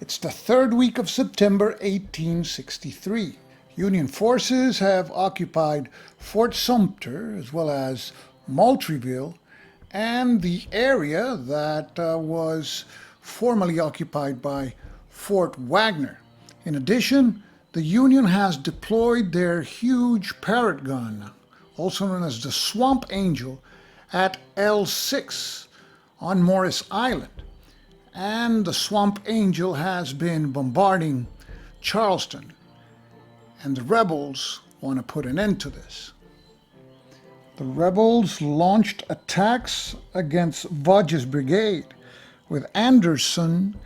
It's the third week of September 1863. Union forces have occupied Fort Sumter as well as Moultrieville and the area that was formerly occupied by Fort Wagner. In addition, the Union has deployed their huge Parrott gun, also known as the Swamp Angel, at L6 on Morris Island. And the Swamp Angel has been bombarding Charleston. And the rebels want to put an end to this. The rebels launched attacks against Vodge's brigade with Anderson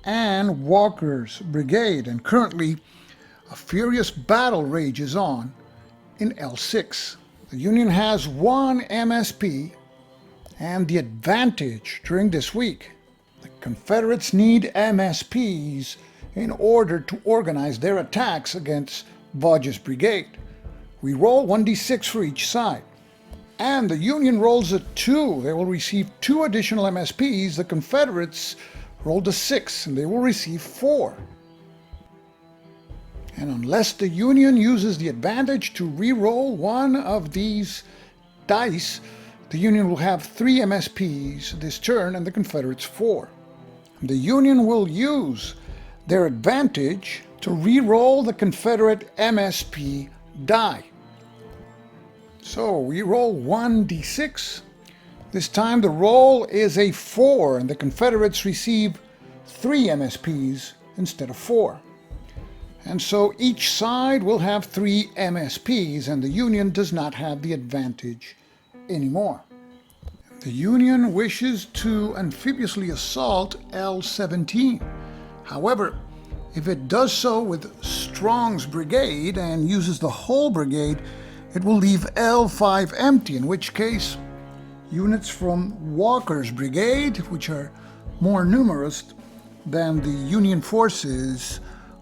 and Walker's brigade, and currently a furious battle rages on in L6. The Union has one MSP and the advantage during this week. The Confederates need MSPs in order to organize their attacks against Vodge's brigade. We roll 1d6 for each side. And the Union rolls a 2. They will receive 2 additional MSPs. The Confederates rolled a 6, and they will receive 4. And unless the Union uses the advantage to re-roll one of these dice, the Union will have 3 MSPs this turn and the Confederates 4. The Union will use their advantage to re-roll the Confederate MSP die. So we roll 1d6. This time the roll is a 4, and the Confederates receive 3 MSPs instead of 4. And so each side will have 3 MSPs, and the Union does not have the advantage anymore. The Union wishes to amphibiously assault L17. However, if it does so with Strong's brigade and uses the whole brigade, it will leave L5 empty, in which case units from Walker's brigade, which are more numerous than the Union forces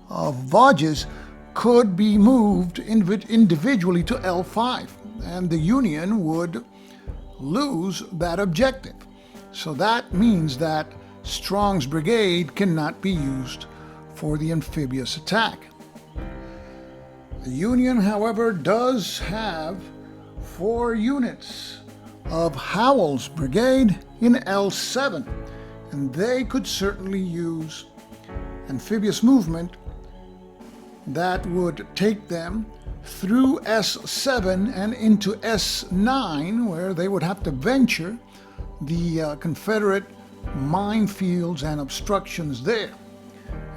of Vodge's, could be moved individually to L5, and the Union would lose that objective. So that means that Strong's brigade cannot be used for the amphibious attack. The Union, however, does have 4 units of Howell's brigade in L7, and they could certainly use amphibious movement that would take them through S7 and into S9, where they would have to venture the Confederate minefields and obstructions there.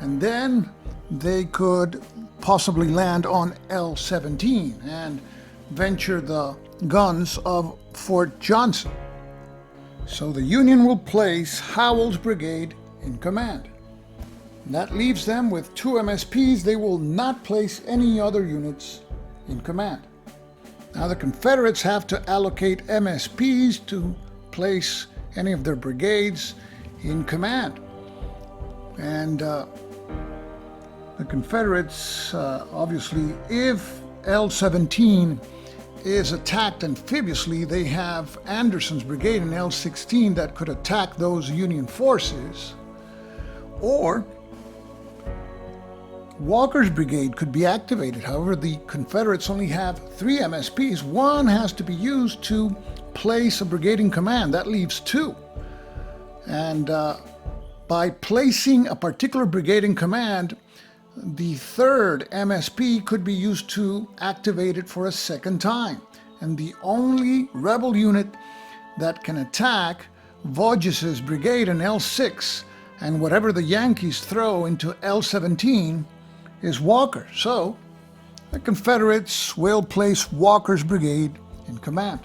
And then they could possibly land on L17 and venture the guns of Fort Johnson. So the Union will place Howell's brigade in command. That leaves them with 2 MSPs. They will not place any other units in command. Now the Confederates have to allocate MSPs to place any of their brigades in command. And the Confederates, obviously, if L17 is attacked amphibiously, they have Anderson's brigade in L16 that could attack those Union forces, or Walker's brigade could be activated. However, the Confederates only have 3 MSPs. One has to be used to place a brigade in command. That leaves 2. And by placing a particular brigade in command, the 3rd MSP could be used to activate it for a second time. And the only rebel unit that can attack Vodge's brigade in L6 and whatever the Yankees throw into L17 is Walker. So the Confederates will place Walker's brigade in command.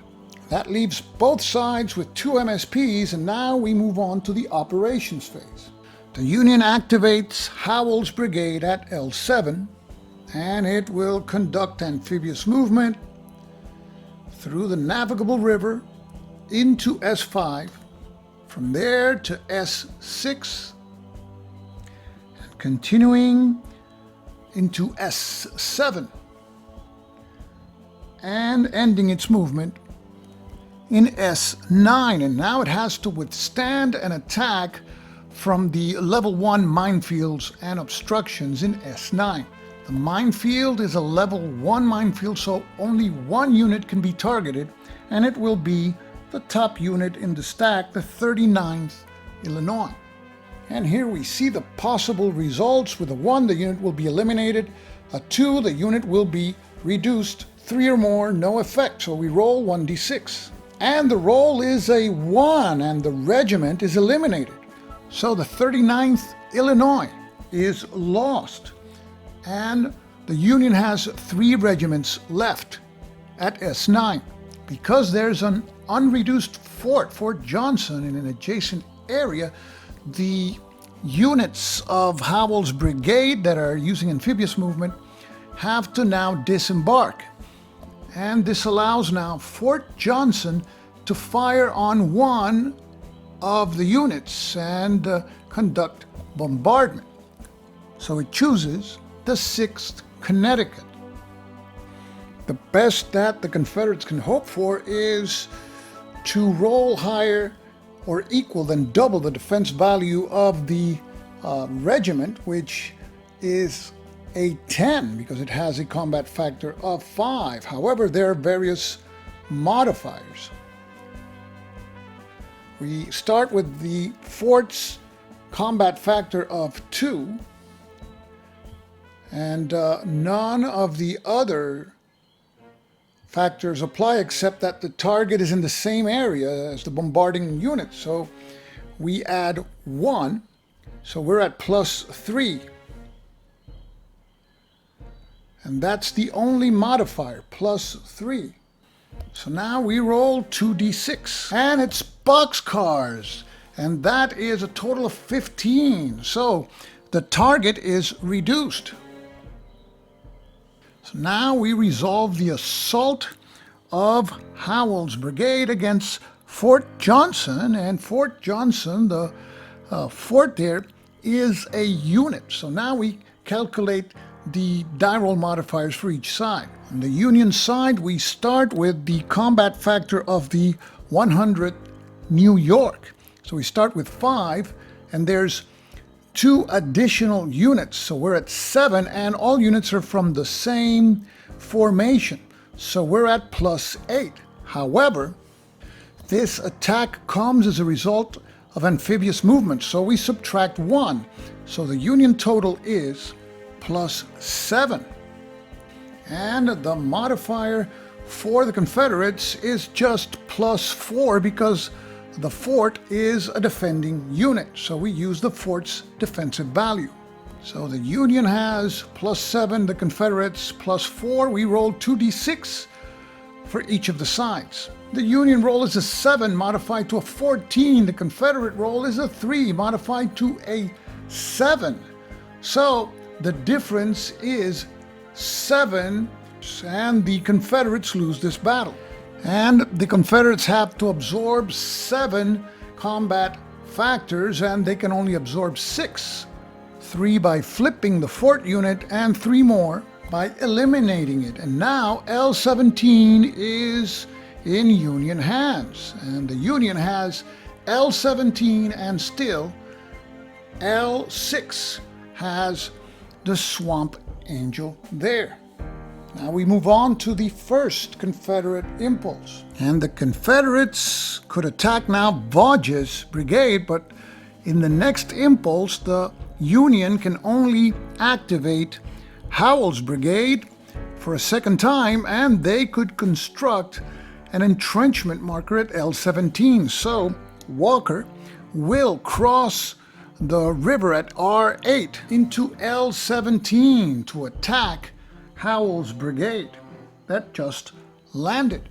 That leaves both sides with 2 MSPs, and now we move on to the operations phase. The Union activates Howell's brigade at L7, and it will conduct amphibious movement through the navigable river into S5, from there to S6, and continuing into S7, and ending its movement in S9. And now it has to withstand an attack from the level 1 minefields and obstructions in S9. The minefield is a level 1 minefield, so only one unit can be targeted, and it will be the top unit in the stack, the 39th Illinois. And here we see the possible results. With a 1, the unit will be eliminated. A 2, the unit will be reduced. 3 or more, no effect. So we roll 1d6. And the roll is a 1, and the regiment is eliminated. So the 39th Illinois is lost. And the Union has 3 regiments left at S9. Because there's an unreduced Fort Johnson, in an adjacent area, the units of Howell's brigade that are using amphibious movement have to now disembark. And this allows now Fort Johnson to fire on one of the units and conduct bombardment. So it chooses the 6th Connecticut. The best that the Confederates can hope for is to roll higher or equal than double the defense value of the regiment, which is a 10 because it has a combat factor of 5. However, there are various modifiers. We start with the fort's combat factor of 2, and none of the other factors apply except that the target is in the same area as the bombarding unit. So we add 1, so we're at +3. And that's the only modifier, +3. So now we roll 2d6, and it's boxcars, and that is a total of 15. So the target is reduced. So now we resolve the assault of Howell's brigade against Fort Johnson, and Fort Johnson, the fort there, is a unit. So now we calculate the die roll modifiers for each side. On the Union side, we start with the combat factor of the 100 New York. So we start with 5, and there's 2 additional units. So we're at 7, and all units are from the same formation. So we're at +8. However, this attack comes as a result of amphibious movement, so we subtract 1. So the Union total is +7. And the modifier for the Confederates is just +4 because the fort is a defending unit. So we use the fort's defensive value. So the Union has +7, the Confederates +4. We roll 2d6 for each of the sides. The Union roll is a 7 modified to a 14. The Confederate roll is a 3 modified to a 7. So the difference is 7, and the Confederates lose this battle. And the Confederates have to absorb 7 combat factors, and they can only absorb 6. 3 by flipping the fort unit, and 3 more by eliminating it. And now L17 is in Union hands. And the Union has L17, and still L6 has the Swamp Angel there. Now we move on to the first Confederate impulse. And the Confederates could attack now Vaughan's brigade, but in the next impulse, the Union can only activate Howell's brigade for a second time, and they could construct an entrenchment marker at L17. So Walker will cross the river at R8 into L17 to attack Howell's brigade that just landed.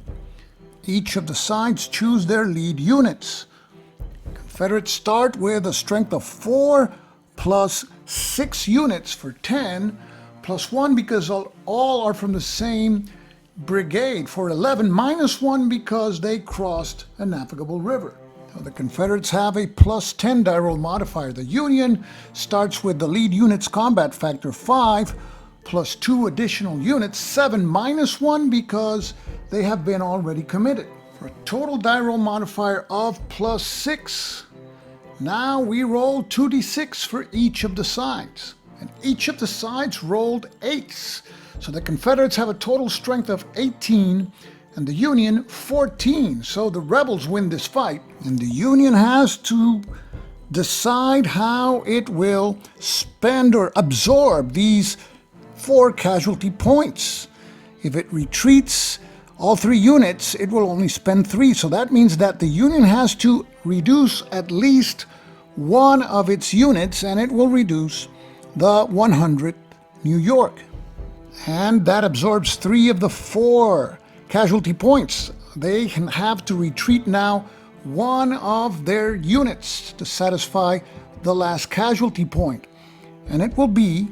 Each of the sides choose their lead units. Confederates start with a strength of 4 plus 6 units for 10, plus 1 because all are from the same brigade for 11, minus 1 because they crossed a navigable river. Now, the Confederates have a plus 10 die roll modifier. The Union starts with the lead unit's combat factor 5, plus 2 additional units, 7 minus 1 because they have been already committed, for a total die roll modifier of plus 6. Now we roll 2d6 for each of the sides. And each of the sides rolled 8s. So the Confederates have a total strength of 18 and the Union 14. So the rebels win this fight. And the Union has to decide how it will spend or absorb these 4 casualty points. If it retreats all 3 units, it will only spend 3. So that means that the Union has to reduce at least one of its units, and it will reduce the 100th New York. And that absorbs 3 of the 4 casualty points. They can have to retreat now one of their units to satisfy the last casualty point. And it will be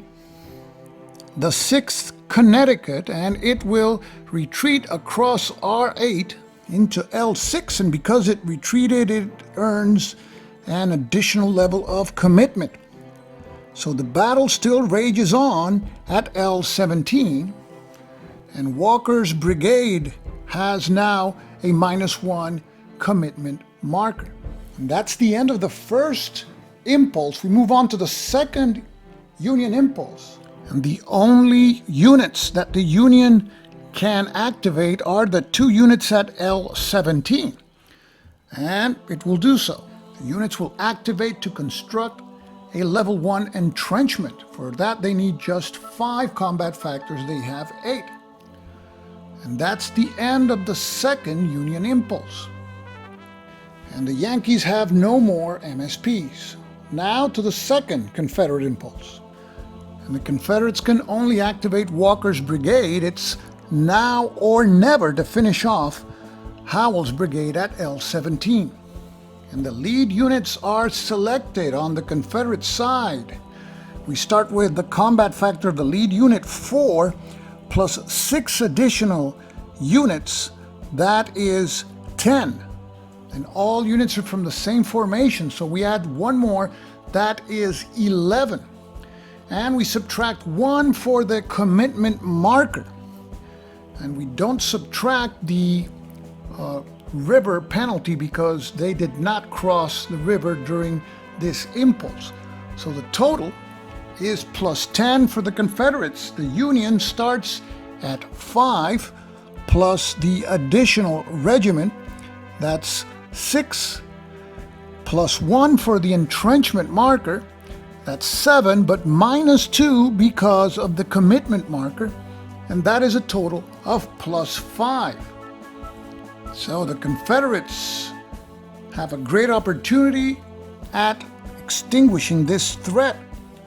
the 6th Connecticut, and it will retreat across R8 into L6, and because it retreated, it earns an additional level of commitment. So the battle still rages on at L17, and Walker's brigade has now a -1 commitment marker. And that's the end of the first impulse. We move on to the second Union impulse. And the only units that the Union can activate are the 2 units at L17. And it will do so. The units will activate to construct a level 1 entrenchment. For that, they need just 5 combat factors. They have 8. And that's the end of the second Union impulse. And the Yankees have no more MSPs. Now to the second Confederate impulse. And the Confederates can only activate Walker's brigade. It's now or never to finish off Howell's brigade at L17. And the lead units are selected on the Confederate side. We start with the combat factor of the lead unit 4 plus 6 additional units. That is 10. And all units are from the same formation, so we add 1 more. That is 11. And we subtract 1 for the commitment marker. And we don't subtract the river penalty because they did not cross the river during this impulse. So the total is +10 for the Confederates. The Union starts at 5 plus the additional regiment. That's 6 plus 1 for the entrenchment marker. That's 7, but -2 because of the commitment marker. And that is a total of +5. So the Confederates have a great opportunity at extinguishing this threat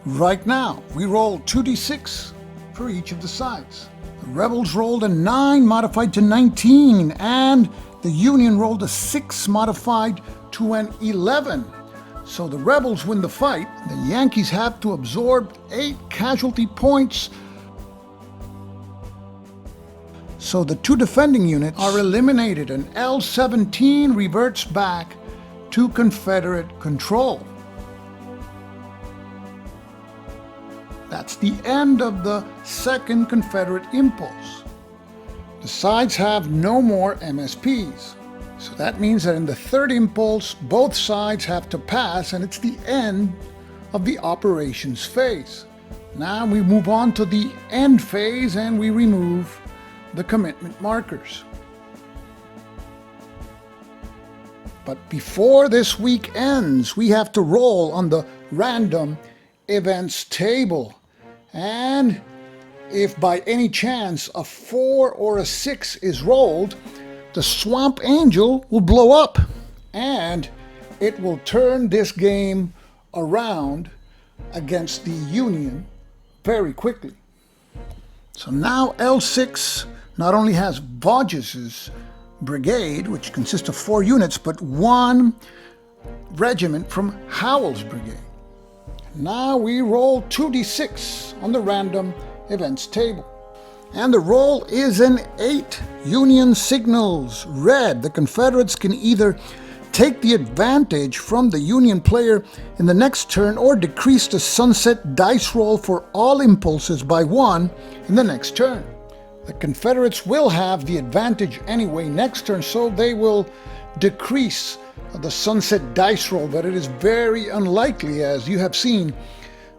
right now. We roll 2d6 for each of the sides. The Rebels rolled a 9 modified to 19, and the Union rolled a 6 modified to an 11. So the Rebels win the fight. The Yankees have to absorb 8 casualty points. So the 2 defending units are eliminated, and L17 reverts back to Confederate control. That's the end of the second Confederate impulse. The sides have no more MSPs. So that means that in the third impulse, both sides have to pass, and it's the end of the operations phase. Now we move on to the end phase, and we remove the commitment markers. But before this week ends, we have to roll on the random events table. And if by any chance a 4 or a 6 is rolled, the Swamp Angel will blow up, and it will turn this game around against the Union very quickly. So now L6 not only has Voges' brigade, which consists of 4 units, but 1 regiment from Howell's brigade. Now we roll 2d6 on the random events table. And the roll is an 8. Union signals red. The Confederates can either take the advantage from the Union player in the next turn or decrease the sunset dice roll for all impulses by 1 in the next turn. The Confederates will have the advantage anyway next turn, so they will decrease the sunset dice roll, but it is very unlikely, as you have seen,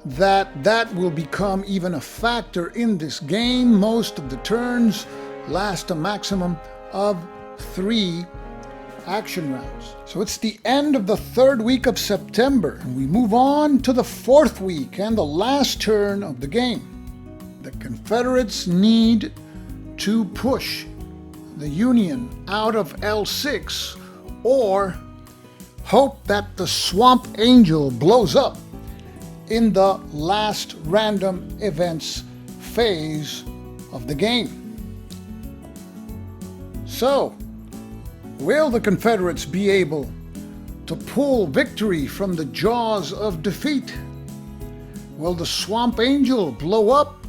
that that will become even a factor in this game. Most of the turns last a maximum of 3 action rounds. So it's the end of the 3rd week of September, and we move on to the 4th week and the last turn of the game. The Confederates need to push the Union out of L6 or hope that the Swamp Angel blows up in the last random events phase of the game. So, will the Confederates be able to pull victory from the jaws of defeat? Will the Swamp Angel blow up?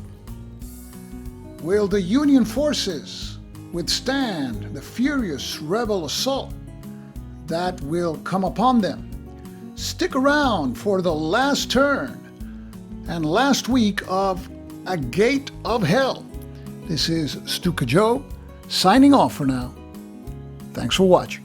Will the Union forces withstand the furious rebel assault that will come upon them? Stick around for the last turn and last week of A Gate of Hell. This is Stuka Joe, signing off for now. Thanks for watching.